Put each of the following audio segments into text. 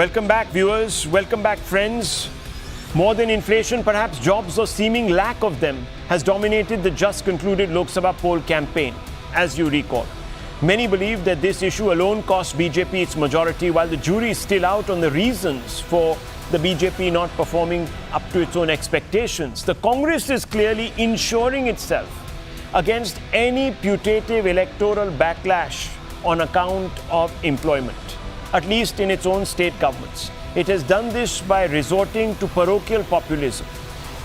Welcome back, viewers. Welcome back, friends. More than inflation, perhaps jobs or seeming lack of them has dominated the just concluded Lok Sabha poll campaign, as you recall. Many believe that this issue alone cost BJP its majority, while the jury is still out on the reasons for the BJP not performing up to its own expectations. The Congress is clearly insuring itself against any putative electoral backlash on account of employment, at least in its own state governments. It has done this by resorting to parochial populism.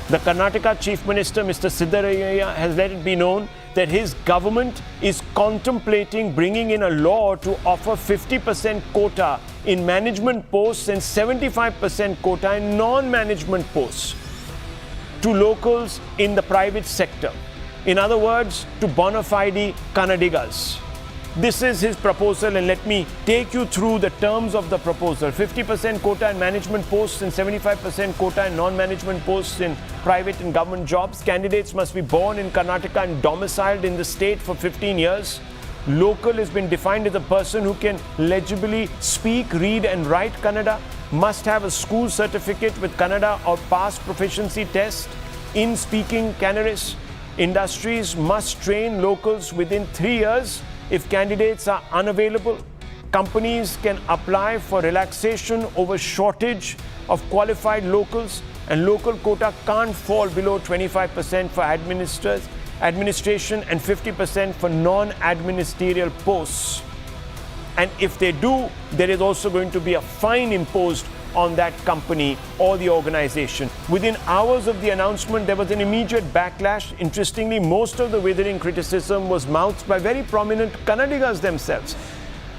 The Karnataka Chief Minister, Mr. Siddaramaiah, has let it be known that his government is contemplating bringing in a law to offer 50% quota in management posts and 75% quota in non-management posts to locals in the private sector. In other words, to bona fide Kannadigas. This is his proposal, and let me take you through the terms of the proposal. 50% quota in management posts and 75% quota in non-management posts in private and government jobs. Candidates must be born in Karnataka and domiciled in the state for 15 years. Local has been defined as a person who can legibly speak, read and write Kannada, must have a school certificate with Kannada or past proficiency test in speaking Kannadigas. Industries must train locals within 3 years. If candidates are unavailable, companies can apply for relaxation over shortage of qualified locals, and local quota can't fall below 25% for administration and 50% for non-administerial posts. And if they do, there is also going to be a fine imposed on that company or the organization. Within hours of the announcement, there was an immediate backlash. Interestingly, most of the withering criticism was mouthed by very prominent Kannadigas themselves.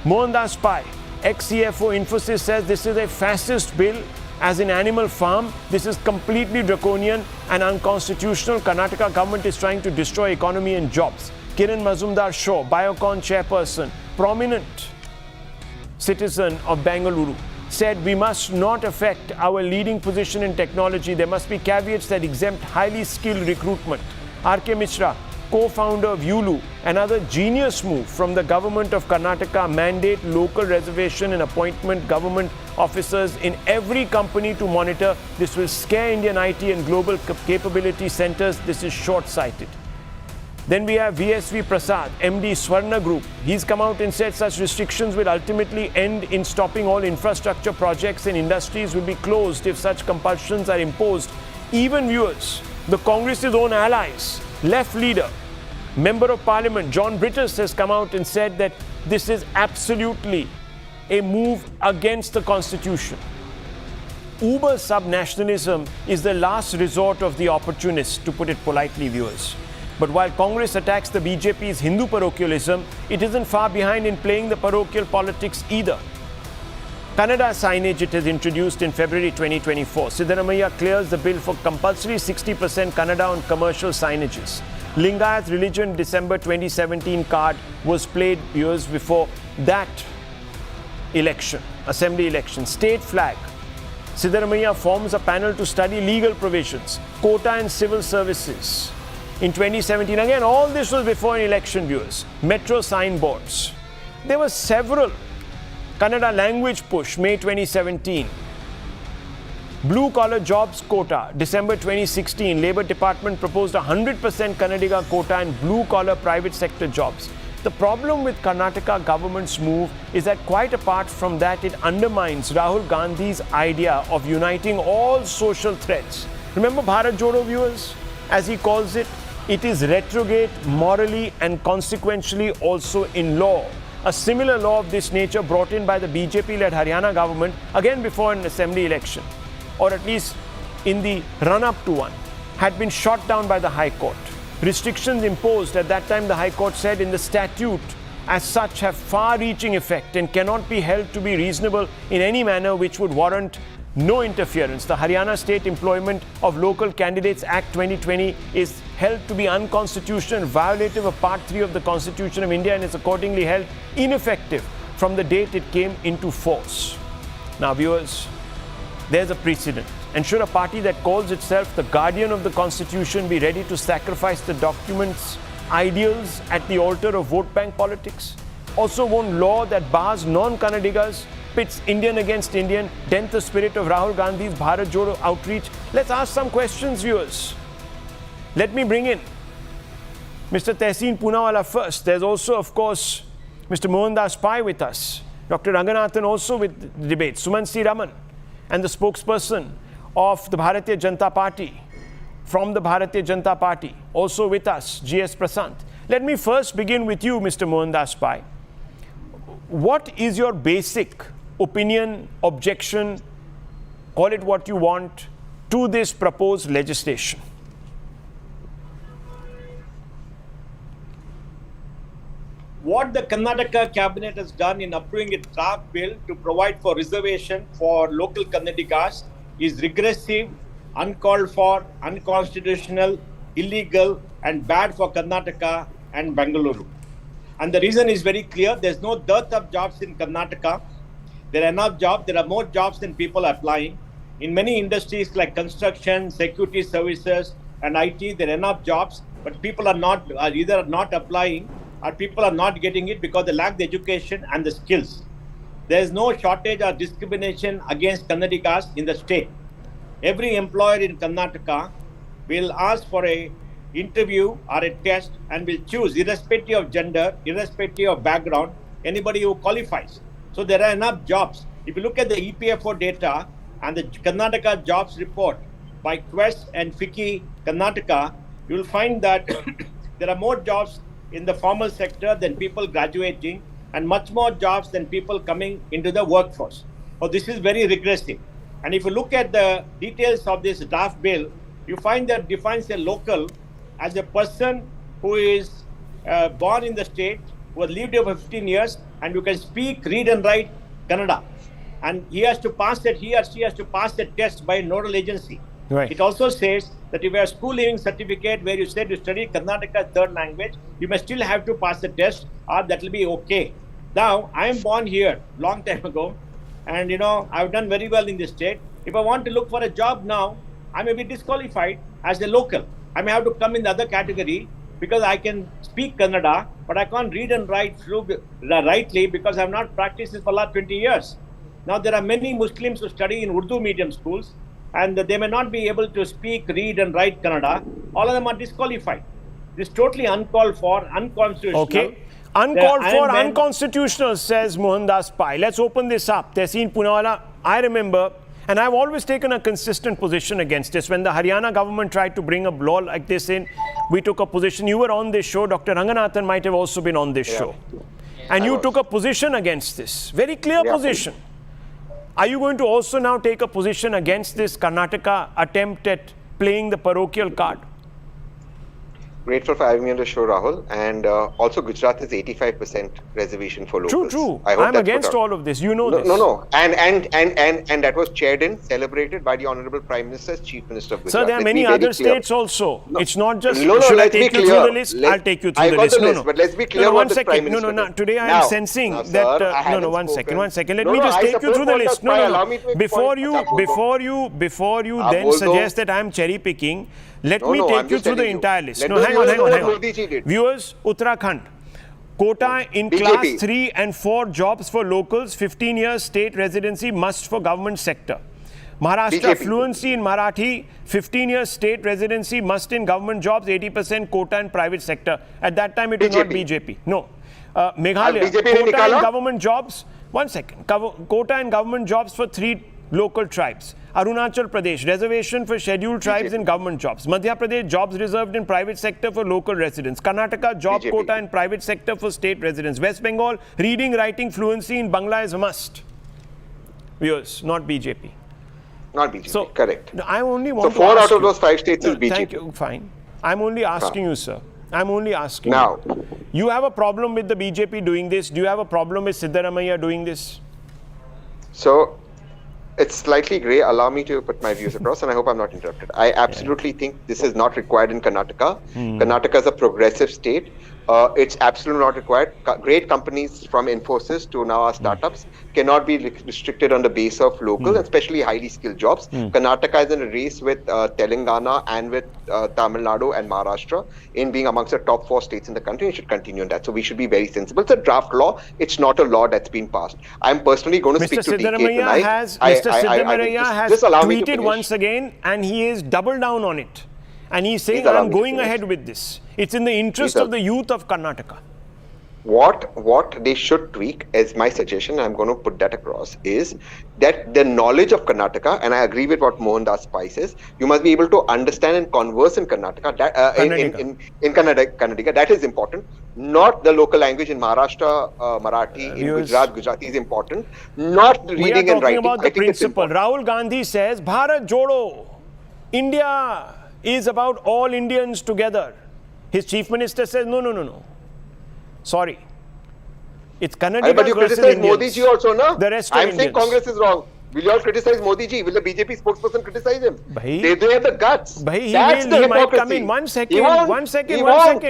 Mohandas Pai, ex-CFO Infosys, says this is a fascist bill, as in Animal Farm. This is completely draconian and unconstitutional. Karnataka government is trying to destroy economy and jobs. Kiran Mazumdar-Shaw, Biocon chairperson, prominent citizen of Bengaluru, said we must not affect our leading position in technology. There must be caveats that exempt highly skilled recruitment. R.K. Mishra, co-founder of Yulu, another genius move from the government of Karnataka, mandate local reservation and appointment government officers in every company to monitor. This will scare Indian IT and global capability centers. This is short-sighted. Then we have VSV Prasad, MD Swarna Group. He's come out and said such restrictions will ultimately end in stopping all infrastructure projects, and industries will be closed if such compulsions are imposed. Even viewers, the Congress's own allies, left leader, Member of Parliament John Brittus has come out and said that this is absolutely a move against the Constitution. Uber subnationalism is the last resort of the opportunists, to put it politely, viewers. But while Congress attacks the BJP's Hindu parochialism, it isn't far behind in playing the parochial politics either. Kannada signage it has introduced in February 2024. Siddaramaiah clears the bill for compulsory 60% Kannada on commercial signages. Lingayat religion December 2017 card was played years before that election, assembly election. State flag. Siddaramaiah forms a panel to study legal provisions, quota and civil services. In 2017, again, all this was before an election, viewers. Metro signboards. There were several. Kannada language push, May 2017. Blue collar jobs quota, December 2016. Labour Department proposed 100% Kannadiga quota in blue collar private sector jobs. The problem with Karnataka government's move is that quite apart from that, it undermines Rahul Gandhi's idea of uniting all social threads. Remember Bharat Jodo, viewers? As he calls it, it is retrograde morally and consequentially also in law. A similar law of this nature brought in by the BJP-led Haryana government, again before an assembly election, or at least in the run-up to one, had been shot down by the High Court. Restrictions imposed at that time, the High Court said, in the statute as such have far-reaching effect and cannot be held to be reasonable in any manner which would warrant no interference. The Haryana State Employment of Local Candidates Act 2020 is held to be unconstitutional and violative of Part 3 of the Constitution of India, and is accordingly held ineffective from the date it came into force. Now, viewers, there's a precedent. And should a party that calls itself the guardian of the Constitution be ready to sacrifice the document's ideals at the altar of vote bank politics? Also, won't law that bars non-Kannadigas pits Indian against Indian, dent the spirit of Rahul Gandhi's Bharat Jodo outreach? Let's ask some questions, viewers. Let me bring in Mr. Tehseen Poonawalla first. There's also, of course, Mr. Mohandas Pai with us. Dr. Ranganathan also with the debate. Sumansi Raman and the spokesperson of the Bharatiya Janata Party, from the Bharatiya Janata Party, also with us, G.S. Prasant. Let me first begin with you, Mr. Mohandas Pai. What is your basic opinion, objection, call it what you want, to this proposed legislation? What the Karnataka cabinet has done in approving a draft bill to provide for reservation for local Kannadigas is regressive, uncalled for, unconstitutional, illegal, and bad for Karnataka and Bengaluru. And the reason is very clear. There's no dearth of jobs in Karnataka. There are enough jobs. There are more jobs than people applying. In many industries like construction, security services, and IT, there are enough jobs, but people are either not applying or people are not getting it because they lack the education and the skills. There is no shortage or discrimination against Kannadigas in the state. Every employer in Karnataka will ask for an interview or a test and will choose, irrespective of gender, irrespective of background, anybody who qualifies. So there are enough jobs. If you look at the EPFO data and the Karnataka jobs report by Quest and FICCI Karnataka, you will find that there are more jobs in the formal sector than people graduating and much more jobs than people coming into the workforce. So this is very regressive. And if you look at the details of this draft bill, you find that defines a local as a person who is born in the state, who has lived here for 15 years, and who can speak, read and write Kannada. And he has to pass that, he or she has to pass the test by a nodal agency. Right. It also says that if you have a school leaving certificate where you said you study Kannadiga third language, you may still have to pass the test, or that will be okay. Now, I am born here long time ago, and I've done very well in this state. If I want to look for a job now, I may be disqualified as a local. I may have to come in the other category because I can speak Kannada, but I can't read and write rightly because I have not practiced this for the last 20 years. Now, there are many Muslims who study in Urdu medium schools, and they may not be able to speak, read and write Kannada. All of them are disqualified. This is totally uncalled for, unconstitutional. Okay. Uncalled for, unconstitutional, says Mohandas Pai. Let's open this up. Tehseen Poonawalla, I remember, and I've always taken a consistent position against this. When the Haryana government tried to bring a law like this in, we took a position. You were on this show. Dr. Ranganathan might have also been on this show. And you took a position against this. Very clear position. Are you going to also now take a position against this Karnataka attempt at playing the parochial card? Grateful for having me on the show, Rahul. And also, Gujarat is 85% reservation for locals. True. I'm against all of this. You know this. No. And that was chaired and celebrated by the Honorable Prime Minister as Chief Minister of Gujarat. Sir, there are many other states also. No. It's not just. Should I take you through the list? I'll take you through the list. No. But let's be clear what the Prime Minister No. Today I am sensing that. One second. Let me just take you through the list. Before you then suggest that I am cherry picking, let me take you through the entire list. Hang on. Viewers, Uttarakhand. Quota in class 3 and 4 jobs for locals, 15 years state residency must for government sector. Maharashtra, fluency in Marathi, 15 years state residency must in government jobs, 80% quota in private sector. At that time it was not BJP. No. Meghalaya, quota in government jobs. One second. Quota in government jobs for 3 local tribes. Arunachal Pradesh, reservation for scheduled tribes in government jobs. Madhya Pradesh, jobs reserved in private sector for local residents. Karnataka, job quota in private sector for state residents. West Bengal, reading, writing, fluency in Bangla is a must. Viewers, not BJP. Not BJP, so, correct. I only want so 4 out of those 5 states is BJP. Thank you, fine. I'm only asking you, sir. I'm only asking now, you have a problem with the BJP doing this? Do you have a problem with Siddaramaiah doing this? So, it's slightly grey. Allow me to put my views across, and I hope I'm not interrupted. I absolutely think this is not required in Karnataka. Karnataka is a progressive state. It's absolutely not required. Great companies from Infosys to now our startups cannot be restricted on the base of local, especially highly skilled jobs. Karnataka is in a race with Telangana and with Tamil Nadu and Maharashtra in being amongst the top 4 states in the country. It should continue in that. So we should be very sensible. It's a draft law. It's not a law that's been passed. I'm personally going to speak to DK tonight. Mr. Siddaramaiah has tweeted once again, and he is double down on it. And he's saying, I'm going ahead with this. It's in the interest of the youth of Karnataka. What they should tweak, as my suggestion, I'm going to put that across, is that the knowledge of Karnataka, and I agree with what Mohandas Pai says, you must be able to understand and converse in Karnataka, in Kannadiga. That is important. Not the local language in Maharashtra, Marathi, in Gujarat, Gujarati is important. Not reading and writing. We are talking about the principle. Rahul Gandhi says, Bharat Jodo, India is about all Indians together. His chief minister says, no. Sorry. It's Kannadigas but you versus criticize Indians. Modi ji also, no? The rest I'm of saying Indians. Congress is wrong. Will you all criticize Modi ji? Will the BJP spokesperson criticize him? They have the guts. He might come in. One second.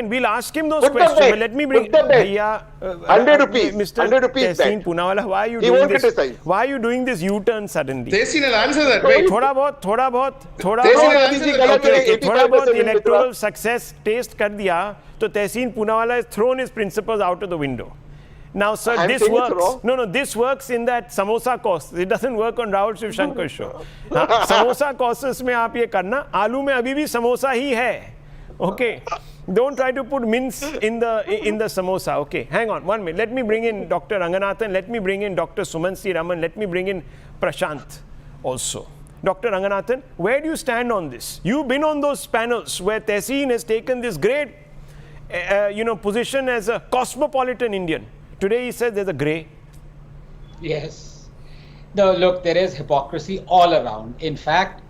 We'll ask him those questions. But let me bring... 100 rupees. Mr. 100 rupees Tehseen Poonawalla, why are you doing this? Criticize. Why are you doing this U-turn suddenly? Tehseen will answer that. Wait. थोड़ा बहुत electoral success taste कर दिया, तो Tehseen Poonawalla has thrown his principles out of the window. Now, sir, this works. No, this works in that samosa course. It doesn't work on Rahul Shiv Shankar show. Samosa courses में आप ये करना, आलू में अभी भी samosa ही है. Okay. Don't try to put mince in the samosa. Okay, hang on 1 minute. Let me bring in Dr. Ranganathan. Let me bring in Dr. Sumansi Raman. Let me bring in Prashant also. Dr. Ranganathan, where do you stand on this? You've been on those panels where Tehseen has taken this great, position as a cosmopolitan Indian. Today he says there's a grey. Yes. No, look, there is hypocrisy all around. In fact,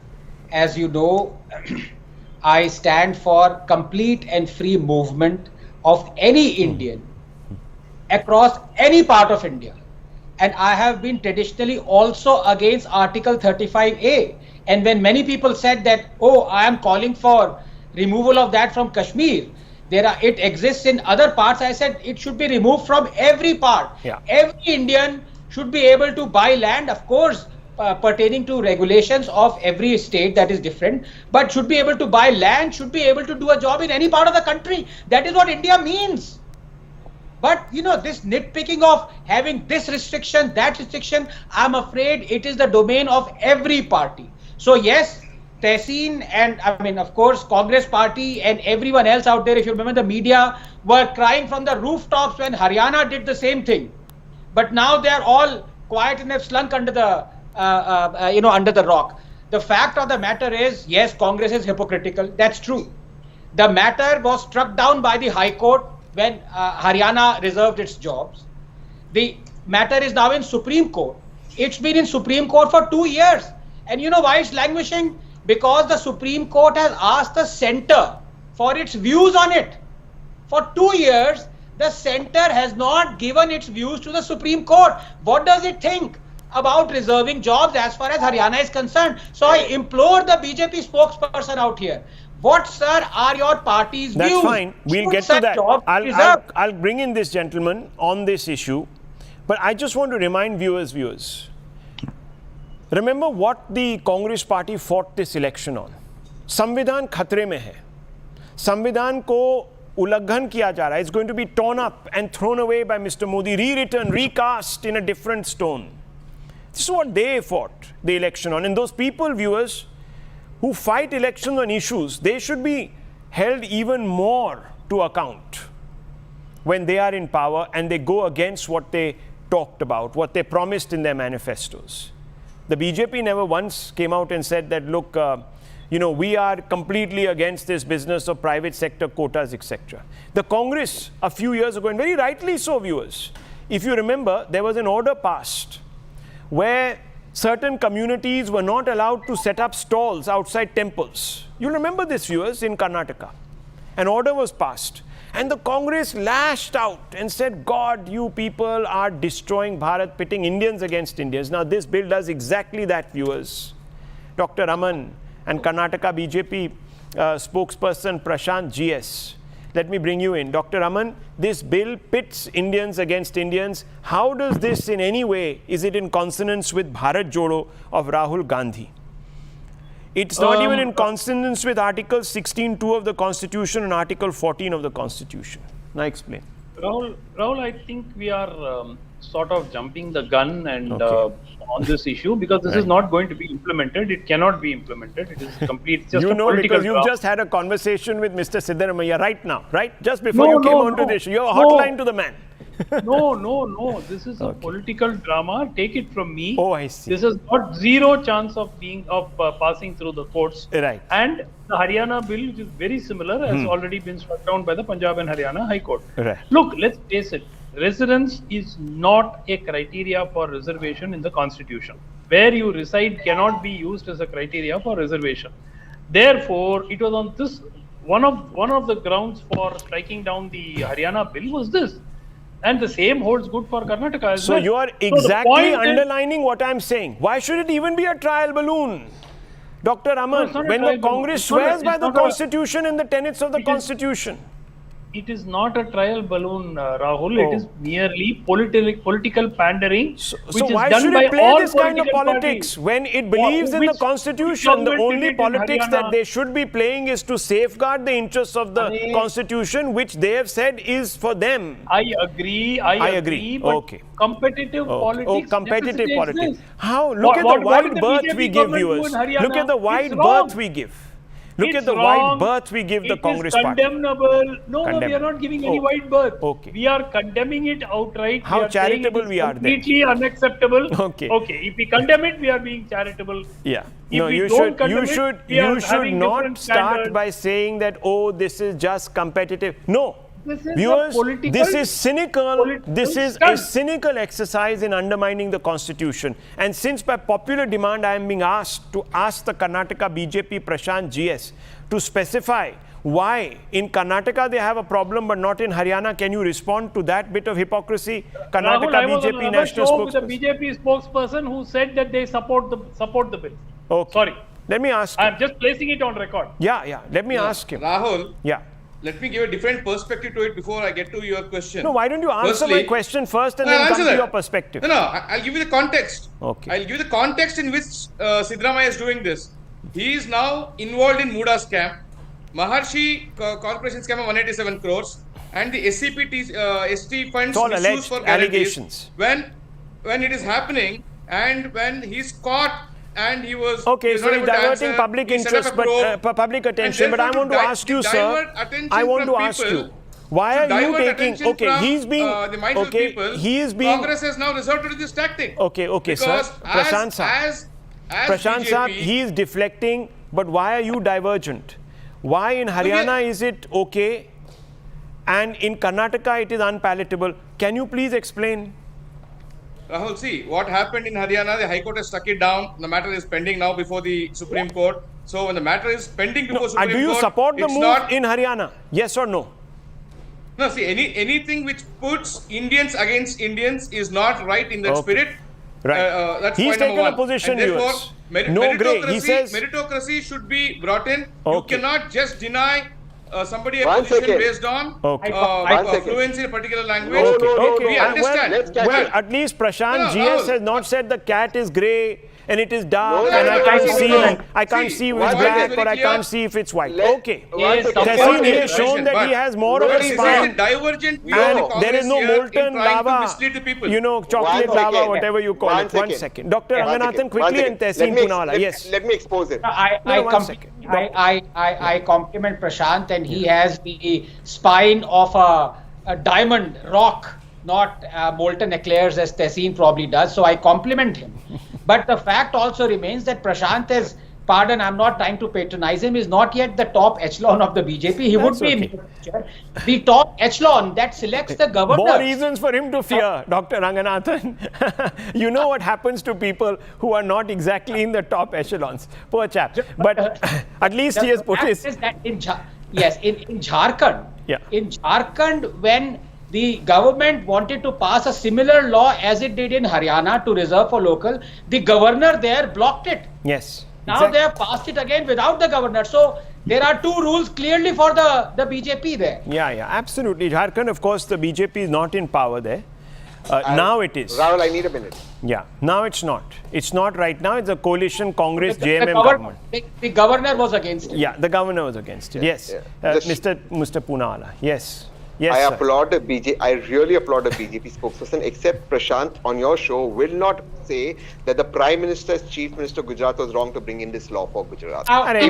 as you know, I stand for complete and free movement of any Indian across any part of India. And I have been traditionally also against Article 35A. And when many people said that, oh, I am calling for removal of that from Kashmir, it exists in other parts, I said it should be removed from every part. Yeah. Every Indian should be able to buy land, of course, pertaining to regulations of every state that is different, but should be able to buy land, should be able to do a job in any part of the country. That is what India means. But, this nitpicking of having this restriction, that restriction, I'm afraid it is the domain of every party. So yes, Tehseen and, of course, Congress party and everyone else out there, if you remember, the media were crying from the rooftops when Haryana did the same thing. But now they are all quiet and have slunk under the, under the rock. The fact of the matter is, yes, Congress is hypocritical. That's true. The matter was struck down by the High Court when Haryana reserved its jobs. The matter is now in Supreme Court. It's been in Supreme Court for 2 years. And you know why it's languishing? Because the Supreme Court has asked the centre for its views on it. For 2 years, the centre has not given its views to the Supreme Court. What does it think about reserving jobs as far as Haryana is concerned? So I implore the BJP spokesperson out here. What, sir, are your party's views? That's fine. We'll get to that. I'll bring in this gentleman on this issue. But I just want to remind viewers, remember what the Congress party fought this election on. संविधान खतरे में है. संविधान को उल्लंघन किया जा रहा है. It's going to be torn up and thrown away by Mr. Modi, rewritten, recast in a different stone. This is what they fought the election on. And those people, viewers, who fight elections on issues, they should be held even more to account when they are in power and they go against what they talked about, what they promised in their manifestos. The BJP never once came out and said that, look, we are completely against this business of private sector quotas, etc. The Congress, a few years ago, and very rightly so, viewers, if you remember, there was an order passed where certain communities were not allowed to set up stalls outside temples. You remember this, viewers, in Karnataka. An order was passed. And the Congress lashed out and said, God, you people are destroying Bharat, pitting Indians against Indians. Now, this bill does exactly that, viewers. Dr. Raman and Karnataka BJP spokesperson Prashant GS let me bring you in. Dr. Aman, this bill pits Indians against Indians. How does this in any way, is it in consonance with Bharat Jodo of Rahul Gandhi? It's not even in consonance with Article 16(2) of the Constitution and Article 14 of the Constitution. Now explain. Rahul, I think we are sort of jumping the gun and on this issue, because this is not going to be implemented. It cannot be implemented. It is complete. It's just You a know, political because you've draft. just had a conversation with Mr. Siddaramaiah right now, right? Just before you came onto this, you have a hotline to the man. No. This is a political drama. Take it from me. Oh, I see. This has got zero chance of passing through the courts. Right. And the Haryana bill, which is very similar, has already been struck down by the Punjab and Haryana High Court. Right. Look, let's face it. Residence is not a criteria for reservation in the Constitution. Where you reside cannot be used as a criteria for reservation. Therefore, it was on this one of the grounds for striking down the Haryana bill was this. And the same holds good for Karnataka as well. So you are exactly underlining what I'm saying. Why should it even be a trial balloon? Dr. Aman, when the Congress swears by the Constitution and the tenets of the Constitution. It is not a trial balloon, Rahul. It is merely political pandering, which So is why done should by it play all this kind of political politics parties. when it believes in the Which Constitution? The government only did it in politics that Haryana? they should be playing is to safeguard the interests of the Constitution, which they have said is for them. I agree. But competitive politics. Competitive necessitates politics. this. How? Look at the What wide did the berth BJP we give government do viewers. in Haryana? Look at the It's wide wrong. berth we give. Look It's at the wrong. wide berth we give the It Congress is party. condemnable. No, we are not giving any wide berth. Okay. We are condemning it outright. How we are saying charitable it is we are then. completely unacceptable. Okay. If we condemn it, we are being charitable. Yeah. If No, we you don't should condemn it, we are you should having not different start standards. by saying that, oh, this is just competitive. No. This is a Viewers, political- this is cynical. political This is a stunt. cynical exercise in undermining the Constitution. And since by popular demand I am being asked to ask the Karnataka BJP Prashant GS to specify why in Karnataka they have a problem but not in Haryana, can you respond to that bit of hypocrisy? Karnataka Rahul, I was on BJP another national show with a spokesperson. BJP spokesperson who said that they support the bill. Okay. Sorry, Let me ask I him. am just placing it on record. Yeah. Let me ask him. Rahul, Yeah. let me give a different perspective to it before I get to your question. No, why don't you answer my Firstly- question first and No, then I'll come answer to that. your perspective? No, I'll give you the context. Okay. I'll give you the context in which Siddaramaiah is doing this. He is now involved in Muda scam, Maharshi Corporation scam of 187 crores, and the ST funds It's all misuse alleged for guarantees. allegations. When it is happening and when he's caught and he was Okay, was so not he's able to diverting answer, public he set up interest, a probe. but public attention. And But I therefore want to to ask you, divert sir. attention I want from to ask people, you. Why to are you divert taking? attention Okay, from, he's being. the minds of Okay, people, he is being. Congress has now resorted to this tactic. Okay, sir. Because Prashant sir. as Prashant BJP, sir, he is deflecting. But why are you divergent? Why in Haryana is it okay, and in Karnataka it is unpalatable? Can you please explain? Rahul, see what happened in Haryana. The High Court has struck it down. The matter is pending now before the Supreme Court. So when the matter is pending before Supreme Do you Court, support the it's move not, in Haryana? Yes or no? No, see anything which puts Indians against Indians is not right in that Okay. spirit. Right. That's He's point number taken a one. position, And therefore, viewers. No grey. He says. meritocracy should be brought in. Okay. You cannot just deny somebody a One position second. based on Okay. One second. fluency in a particular language. No, no, Okay. We understand. Well, at least Prashant No, GS no. has not said the cat is grey and it is dark No, and no, I no, can't no, see. no, no. I can't See, see if one it's thing is black very or I clear. can't see if it's white. Let- Okay. One second. Tessin, he has Right, shown that but- he has more of No, a this is This is a spine. divergent view And of the there is no Congress here molten in trying to lava, mislead the people. chocolate One lava, second. whatever you call One it. 1 second. second. Dr. One Ranganathan, second. quickly, One and second. Tessin Let me- Poonawalla. let- Yes. Let me expose it. I compliment Prashant, and he has the spine of a diamond rock, not molten eclairs as Tessin probably does. So I compliment him. But the fact also remains that Prashant is, pardon, I'm not trying to patronize him, is not yet the top echelon of the BJP. He would That's be okay. in the future. The top echelon that selects the governor. More reasons for him to fear, Dr. Ranganathan. You know what happens to people who are not exactly in the top echelons. Poor chap. But at least he has put his. Is that in Jharkhand, Yeah. in Jharkhand, when the government wanted to pass a similar law as it did in Haryana to reserve for local, the governor there blocked it. Yes. Now they have passed it again without the governor. So There are two rules clearly for the BJP there. Yeah, absolutely. Jharkhand, of course, the BJP is not in power there. Now it is. Rahul, I need a minute. Yeah, now it's not. It's not right now. It's a coalition Congress JMM government. The governor was against it. Yeah, the governor was against it. Yes. Mr. Poonawalla. Yes. Yes, I sir. applaud the I really applaud the BJP spokesperson, except Prashant on your show will not say that the Prime Minister's Chief Minister of Gujarat was wrong to bring in this law for Gujarat. Arey, will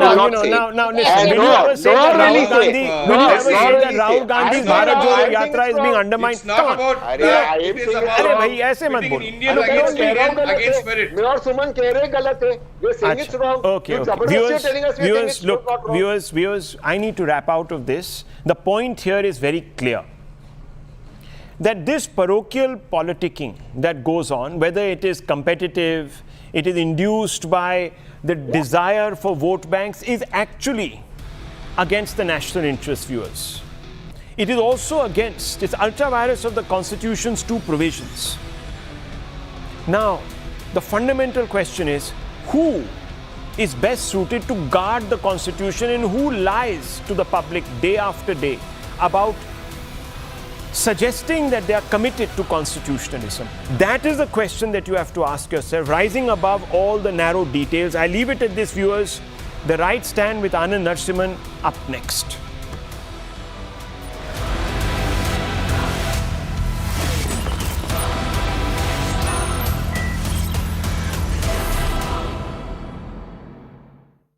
now, listen. And Will you ever say that Rahul Gandhi's Bharat Jodo Yatra is being undermined? It's not Come on. about Arey, I am it is saying about Arey, bhai, aise mat pitting bol. Indian Look, against don't be- Indian against merit. मैं और सुमन कह रहे हैं गलत है. You're saying it's wrong. Okay. You're जबरदस्ती telling us we're saying Viewers, it's look, not wrong. viewers, I need to wrap out of this. The point here is very clear. That this parochial politicking that goes on, whether it is competitive, it is induced by the desire for vote banks, is actually against the national interest, viewers. It is also against, it's ultra vires of the Constitution's two provisions. Now, the fundamental question is, who is best suited to guard the Constitution and who lies to the public day after day about suggesting that they are committed to constitutionalism? That is the question that you have to ask yourself, rising above all the narrow details. I leave it at this, viewers. The Right Stand with Anand Narasimhan up next.